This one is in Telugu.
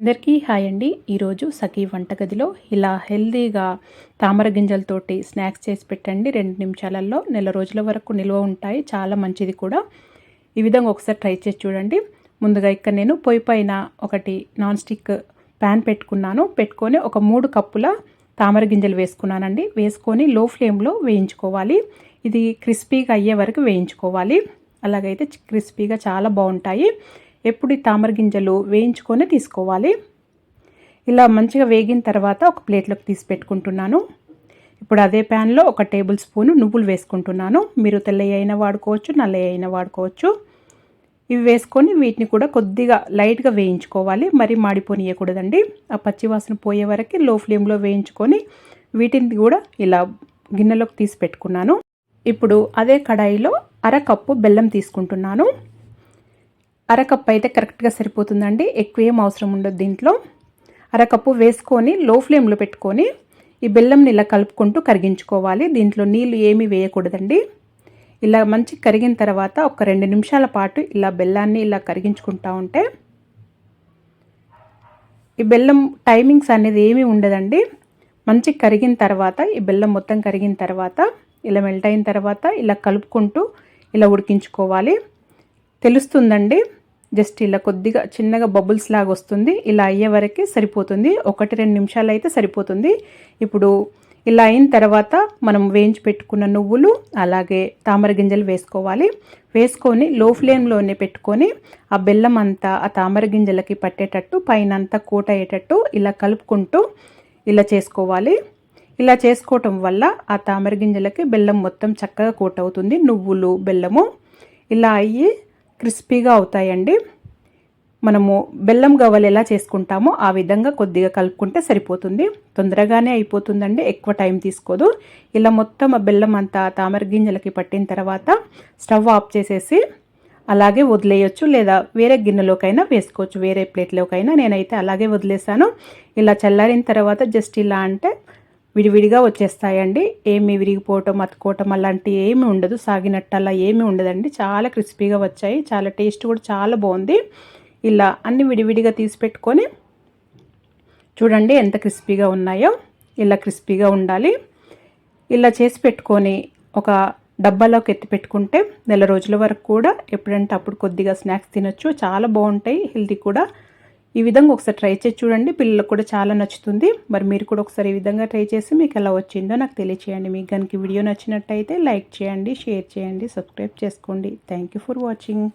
అందరికీ హాయ్ అండి. ఈరోజు సఖీ వంటగదిలో ఇలా హెల్తీగా తామర గింజలతోటి స్నాక్స్ చేసి పెట్టండి. 2 నిమిషాలలో నెల రోజుల వరకు నిల్వ ఉంటాయి. చాలా మంచిది కూడా. ఈ విధంగా ఒకసారి ట్రై చేసి చూడండి. ముందుగా ఇక్కడ నేను పొయ్యి పైన ఒకటి నాన్ స్టిక్ ప్యాన్ పెట్టుకొని ఒక 3 కప్పుల తామర గింజలు వేసుకున్నానండి. వేసుకొని లో ఫ్లేమ్లో వేయించుకోవాలి. ఇది క్రిస్పీగా అయ్యే వరకు వేయించుకోవాలి. అలాగైతే క్రిస్పీగా చాలా బాగుంటాయి. ఎప్పుడు ఈ తామర గింజలు వేయించుకొని తీసుకోవాలి. ఇలా మంచిగా వేగిన తర్వాత ఒక ప్లేట్లోకి తీసి పెట్టుకుంటున్నాను. ఇప్పుడు అదే ప్యాన్లో 1 టేబుల్ స్పూను నువ్వులు వేసుకుంటున్నాను. మీరు తెల్లవి అయినా వాడుకోవచ్చు, నల్లవి అయినా వాడుకోవచ్చు. ఇవి వేసుకొని వీటిని కూడా కొద్దిగా లైట్గా వేయించుకోవాలి. మరి మాడిపోనియకూడదండి. ఆ పచ్చివాసన పోయే వరకు లో ఫ్లేమ్లో వేయించుకొని వీటిని కూడా ఇలా గిన్నెలోకి తీసి పెట్టుకున్నాను. ఇప్పుడు అదే కడాయిలో 1/2 కప్పు బెల్లం తీసుకుంటున్నాను. 1/2 కప్పు అయితే కరెక్ట్గా సరిపోతుందండి. ఎక్కువ ఏం అవసరం ఉండదు దీంట్లో. 1/2 కప్పు వేసుకొని లో ఫ్లేమ్లో పెట్టుకొని ఈ బెల్లంని ఇలా కలుపుకుంటూ కరిగించుకోవాలి. దీంట్లో నీళ్ళు ఏమీ వేయకూడదండి. ఇలా మంచి కరిగిన తర్వాత ఒక 2 నిమిషాల పాటు ఇలా బెల్లాన్ని ఇలా కరిగించుకుంటూ ఉంటే ఈ బెల్లం టైమింగ్స్ అనేది ఏమీ ఉండదండి. మంచి కరిగిన తర్వాత ఈ బెల్లం మొత్తం కరిగిన తర్వాత ఇలా మెల్ట్ అయిన తర్వాత ఇలా కలుపుకుంటూ ఇలా ఉడికించుకోవాలి. తెలుస్తుందండి. జస్ట్ ఇలా కొద్దిగా చిన్నగా బబుల్స్ లాగా వస్తుంది. ఇలా అయ్యే వరకే సరిపోతుంది. 1-2 నిమిషాలు అయితే సరిపోతుంది. ఇప్పుడు ఇలా అయిన తర్వాత మనం వేయించి పెట్టుకున్న నువ్వులు అలాగే తామర గింజలు వేసుకోవాలి. వేసుకొని లో ఫ్లేమ్లోనే పెట్టుకొని ఆ బెల్లం అంతా ఆ తామర గింజలకి పట్టేటట్టు పైన అంతా కోట్ అయ్యేటట్టు ఇలా కలుపుకుంటూ ఇలా చేసుకోవాలి. ఇలా చేసుకోవటం వల్ల ఆ తామర గింజలకి బెల్లం మొత్తం చక్కగా కోట్ అవుతుంది. నువ్వులు బెల్లము ఇలా అయ్యి క్రిస్పీగా అవుతాయండి. మనము బెల్లం గవ్వలు ఎలా చేసుకుంటామో ఆ విధంగా కొద్దిగా కలుపుకుంటే సరిపోతుంది. తొందరగానే అయిపోతుందండి. ఎక్కువ టైం తీసుకోదు. ఇలా మొత్తం ఆ బెల్లం అంతా తామర గింజలకి పట్టిన తర్వాత స్టవ్ ఆఫ్ చేసేసి అలాగే వదిలేయచ్చు. లేదా వేరే గిన్నెలోకైనా వేసుకోవచ్చు, వేరే ప్లేట్లోకైనా. నేనైతే అలాగే వదిలేసాను. ఇలా చల్లారిన తర్వాత జస్ట్ ఇలా అంటే విడివిడిగా వచ్చేస్తాయండి. ఏమి విరిగిపోవటం అతుకోవటం అలాంటివి ఏమి ఉండదు. సాగినట్టు అలా ఏమి ఉండదండి. చాలా క్రిస్పీగా వచ్చాయి. చాలా టేస్ట్ కూడా చాలా బాగుంది. ఇలా అన్ని విడివిడిగా తీసి పెట్టుకొని చూడండి ఎంత క్రిస్పీగా ఉన్నాయో. ఇలా క్రిస్పీగా ఉండాలి. ఇలా చేసి పెట్టుకొని ఒక డబ్బాలోకి ఎత్తి పెట్టుకుంటే నెల రోజుల వరకు కూడా ఎప్పుడంటే అప్పుడు కొద్దిగా స్నాక్స్ తినొచ్చు. చాలా బాగుంటాయి, హెల్తీ కూడా. ఈ విధంగా ఒకసారి ట్రై చేసి చూడండి. పిల్లలకు కూడా చాలా నచ్చుతుంది. మరి మీరు కూడా ఒకసారి ఈ విధంగా ట్రై చేసి మీకు ఎలా వచ్చిందో నాకు తెలియచేయండి. మీకు కనుక వీడియో నచ్చినట్టయితే లైక్ చేయండి, షేర్ చేయండి, సబ్స్క్రైబ్ చేసుకోండి. Thank you for watching.